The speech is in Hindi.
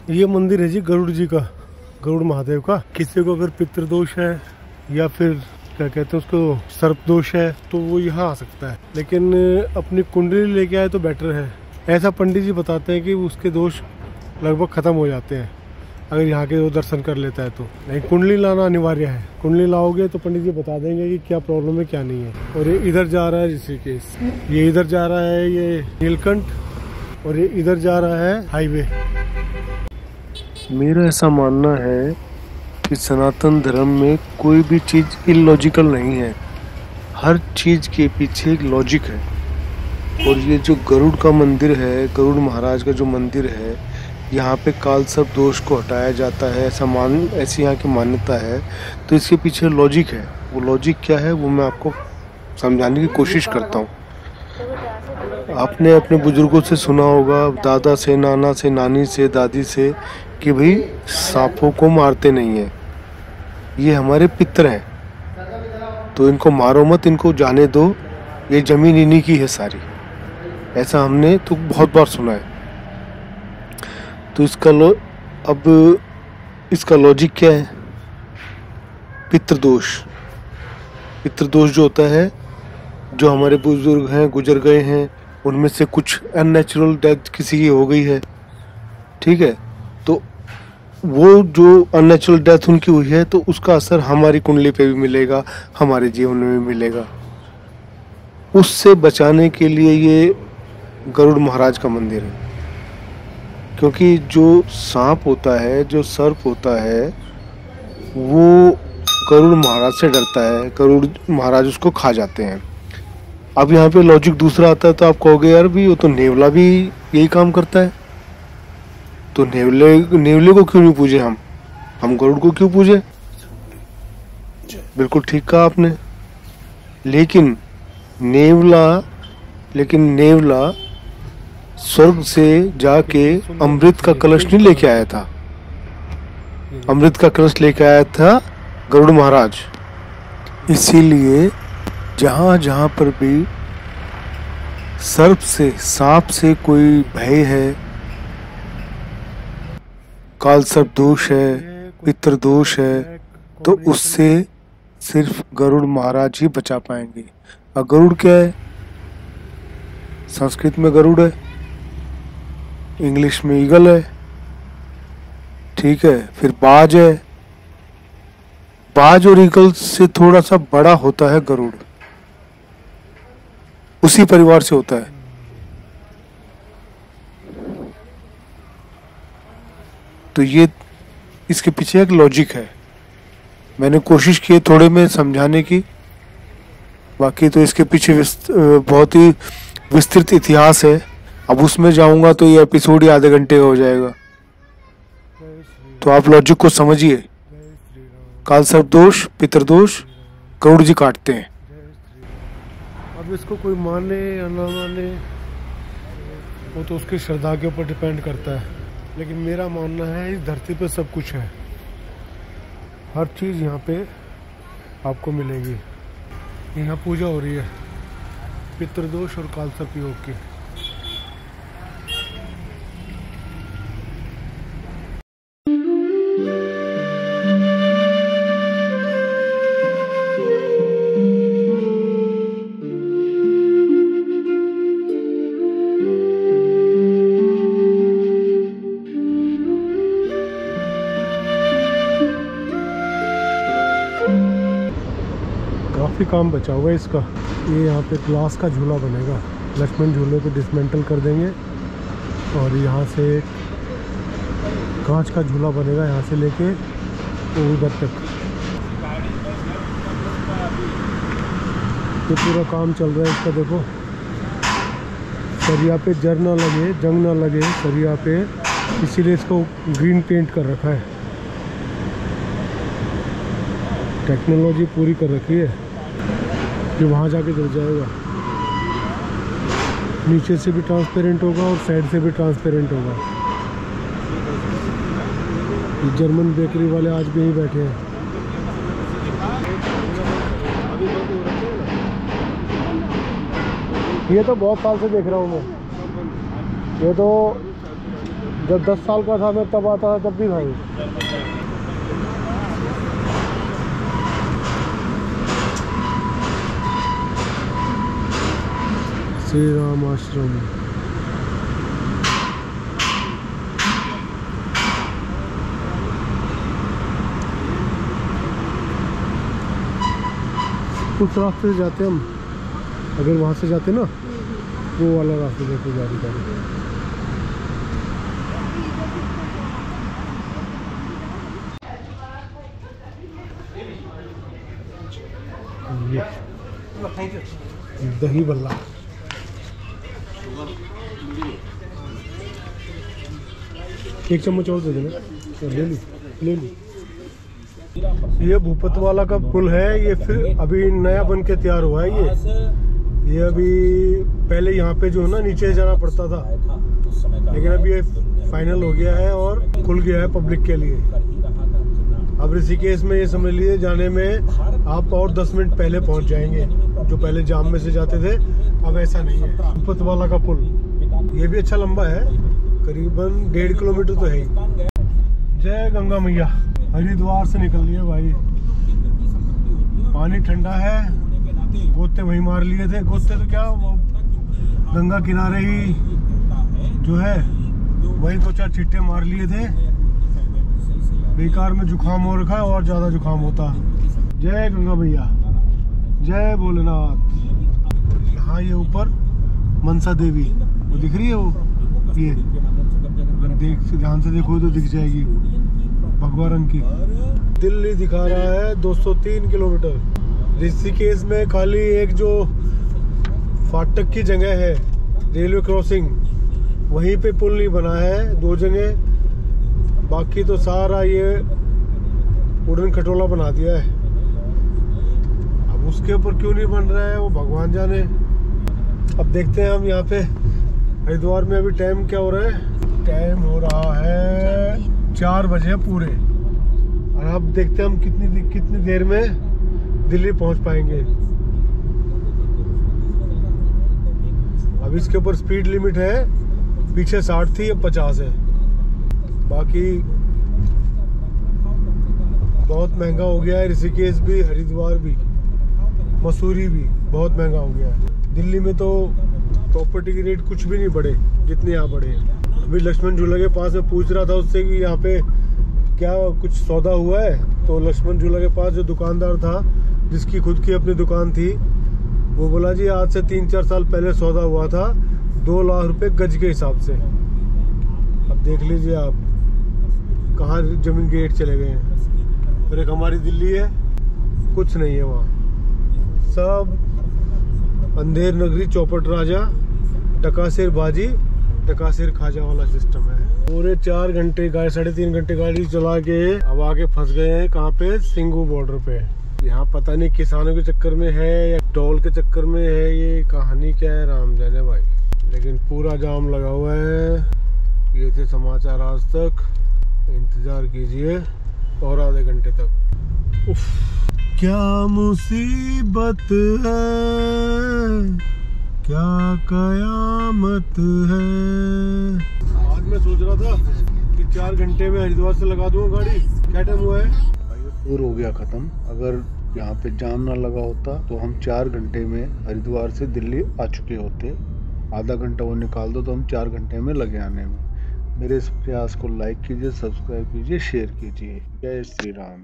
ये मंदिर है जी गरुड़ जी का, गरुड़ महादेव का। किसी को अगर पितृदोष है या फिर क्या कहते हैं उसको सर्प दोष है तो वो यहाँ आ सकता है, लेकिन अपनी कुंडली लेके आए तो बेटर है। ऐसा पंडित जी बताते हैं कि उसके दोष लगभग खत्म हो जाते हैं अगर यहाँ के वो दर्शन कर लेता है तो। नहीं, कुंडली लाना अनिवार्य है। कुंडली लाओगे तो पंडित जी बता देंगे कि क्या प्रॉब्लम है क्या नहीं है। और ये इधर जा रहा है ऋषिकेश, ये इधर जा रहा है ये नीलकंठ, और ये इधर जा रहा है हाईवे। मेरा ऐसा मानना है कि सनातन धर्म में कोई भी चीज इलॉजिकल नहीं है, हर चीज के पीछे एक लॉजिक है। और ये जो गरुड़ का मंदिर है, गरुड़ महाराज का जो मंदिर है, यहाँ पे काल सर्प दोष को हटाया जाता है, ऐसी यहाँ की मान्यता है। तो इसके पीछे लॉजिक है। वो लॉजिक क्या है वो मैं आपको समझाने की कोशिश करता हूँ। आपने अपने बुजुर्गों से सुना होगा, दादा से, नाना से, नानी से, दादी से, कि भाई सांपों को मारते नहीं है, ये हमारे पितर हैं, तो इनको मारो मत, इनको जाने दो, ये जमीन इन्हीं की है सारी। ऐसा हमने तो बहुत बार सुना है। तो इसका लॉजिक क्या है? पितृदोष। पितृदोष जो होता है, जो हमारे बुजुर्ग हैं गुजर गए हैं, उनमें से कुछ अननेचुरल डेथ किसी की हो गई है, ठीक है, तो वो जो अननेचुरल डेथ उनकी हुई है तो उसका असर हमारी कुंडली पे भी मिलेगा, हमारे जीवन में भी मिलेगा। उससे बचाने के लिए ये गरुड़ महाराज का मंदिर है। क्योंकि जो सांप होता है, जो सर्प होता है, वो गरुड़ महाराज से डरता है, गरुड़ महाराज उसको खा जाते हैं। अब यहाँ पे लॉजिक दूसरा आता है, तो आप कहोगे यार भी वो तो नेवला भी यही काम करता है, तो नेवले को क्यों नहीं पूजे हम गरुड़ को क्यों पूजे? बिल्कुल ठीक कहा आपने। लेकिन नेवला स्वर्ग से जाके अमृत का कलश नहीं लेके आया था, अमृत का कलश लेके आया था गरुड़ महाराज। इसीलिए जहाँ जहाँ पर भी सर्प से, सांप से कोई भय है, काल सर्प दोष है, पितृ दोष है, तो उससे सिर्फ गरुड़ महाराज ही बचा पाएंगे। और गरुड़ क्या है? संस्कृत में गरुड़ है, इंग्लिश में ईगल है, ठीक है, फिर बाज है। बाज और ईगल से थोड़ा सा बड़ा होता है गरुड़, उसी परिवार से होता है। तो ये इसके पीछे एक लॉजिक है। मैंने कोशिश की थोड़े में समझाने की, बाकी तो इसके पीछे बहुत ही विस्तृत इतिहास है। अब उसमें जाऊंगा तो ये एपिसोड ही आधे घंटे का हो जाएगा। तो आप लॉजिक को समझिए। काल सर्प दोष, पितृदोष गरुड़ जी काटते हैं। अब इसको कोई माने या ना माने वो तो उसकी श्रद्धा के ऊपर डिपेंड करता है, लेकिन मेरा मानना है इस धरती पे सब कुछ है, हर चीज़ यहाँ पे आपको मिलेगी। यहाँ पूजा हो रही है पितृदोष और काल सर्प योग की। काफ़ी काम बचा हुआ है इसका। ये यहाँ पे ग्लास का झूला बनेगा, लक्ष्मण झूले को डिसमेंटल कर देंगे और यहाँ से कांच का झूला बनेगा, यहाँ से लेके उधर तक। ये पूरा काम चल रहा है इसका। देखो सरिया पे जर ना लगे, जंग ना लगे सरिया पे, इसीलिए इसको ग्रीन पेंट कर रखा है। टेक्नोलॉजी पूरी कर रखी है कि वहाँ जाके जल जाएगा। नीचे से भी ट्रांसपेरेंट होगा और साइड से भी ट्रांसपेरेंट होगा। ये जर्मन बेकरी वाले आज भी यहीं बैठे हैं। ये तो बहुत साल से देख रहा हूँ मैं। ये तो जब 10 साल का था मैं तब आता था, तब भी था ये। श्री राम आश्रम। उस रास्ते से जाते हम, अगर वहाँ से जाते ना, वो वाला रास्ते देखो गाड़ी का। दही बल्ला, एक चम्मच और दे देना। ले ली। ये भूपत वाला का पुल है, ये फिर अभी नया बन के तैयार हुआ है। ये अभी पहले यहाँ पे जो है ना नीचे जाना पड़ता था, लेकिन अभी ये फाइनल हो गया है और खुल गया है पब्लिक के लिए। अब ऋषिकेश में ये समझ लीजिए जाने में आप और 10 मिनट पहले पहुँच जाएंगे। जो पहले जाम में से जाते थे अब ऐसा नहीं है। भूपत वाला का पुल ये भी अच्छा लंबा है, करीबन 1.5 किलोमीटर तो है ही। जय गंगा मैया। हरिद्वार से निकल लिए भाई, पानी ठंडा है। गोते वहीं मार लिए थे, गोते तो क्या, वो गंगा किनारे ही जो है वही 2-4 छिट्टे मार लिए थे। बेकार में जुकाम हो रखा है, और ज्यादा जुकाम होता। जय गंगा मैया, जय भोलेनाथ। यहाँ ये ऊपर मनसा देवी वो दिख रही है, वो ये देख, ध्यान से देखो तो दिख जाएगी, भगवा रंग की। दिल्ली दिखा रहा है 203 किलोमीटर। ऋषिकेश में खाली एक जो फाटक की जगह है, रेलवे क्रॉसिंग, वहीं पे पुल नहीं बना है, 2 जगह। बाकी तो सारा ये उड़न खटोला बना दिया है। अब उसके ऊपर क्यों नहीं बन रहा है वो भगवान जाने। अब देखते हैं हम यहाँ पे हरिद्वार में। अभी टाइम क्या हो रहा है? टाइम हो रहा है 4 बजे पूरे। और अब देखते हैं हम कितनी देर में दिल्ली पहुंच पाएंगे। अब इसके ऊपर स्पीड लिमिट है, पीछे 60 थी, अब 50 है। बाकी बहुत महंगा हो गया है ऋषिकेश भी, हरिद्वार भी, मसूरी भी बहुत महंगा हो गया है। दिल्ली में तो प्रॉपर्टी के रेट कुछ भी नहीं बढ़े जितने यहाँ बढ़े हैं। अभी लक्ष्मण झूला के पास में पूछ रहा था उससे कि यहाँ पे क्या कुछ सौदा हुआ है, तो लक्ष्मण झूला के पास जो दुकानदार था, जिसकी खुद की अपनी दुकान थी, वो बोला जी आज से 3-4 साल पहले सौदा हुआ था 2 लाख रुपए गज के हिसाब से। अब देख लीजिए आप कहाँ जमीन के रेट चले गए हैं। और एक हमारी दिल्ली है, कुछ नहीं है वहाँ, सब अंधेर नगरी, चौपट राजा, टकासेर बाजी, टकासेर खाजा वाला सिस्टम है। पूरे 4 घंटे 3.5 घंटे गाड़ी चला के अब आके फंस गए हैं। कहाँ पे? सिंगू बॉर्डर पे। यहाँ पता नहीं किसानों के चक्कर में है या टोल के चक्कर में है, ये कहानी क्या है राम जाने भाई। लेकिन पूरा जाम लगा हुआ है। ये थे समाचार आज तक, इंतजार कीजिए और आधे घंटे तक। उफ, क्या मुसीबत है, क्या कयामत है। आज मैं सोच रहा था कि 4 घंटे में हरिद्वार से लगा दूंगा गाड़ी। क्या टाइम हुआ है भाई? टूर हो गया खत्म। अगर यहाँ पे जाम ना लगा होता तो हम 4 घंटे में हरिद्वार से दिल्ली आ चुके होते। आधा घंटा वो निकाल दो तो हम 4 घंटे में लगे आने में। मेरे इस प्रयास को लाइक कीजिए, सब्सक्राइब कीजिए, शेयर कीजिए। जय श्री राम।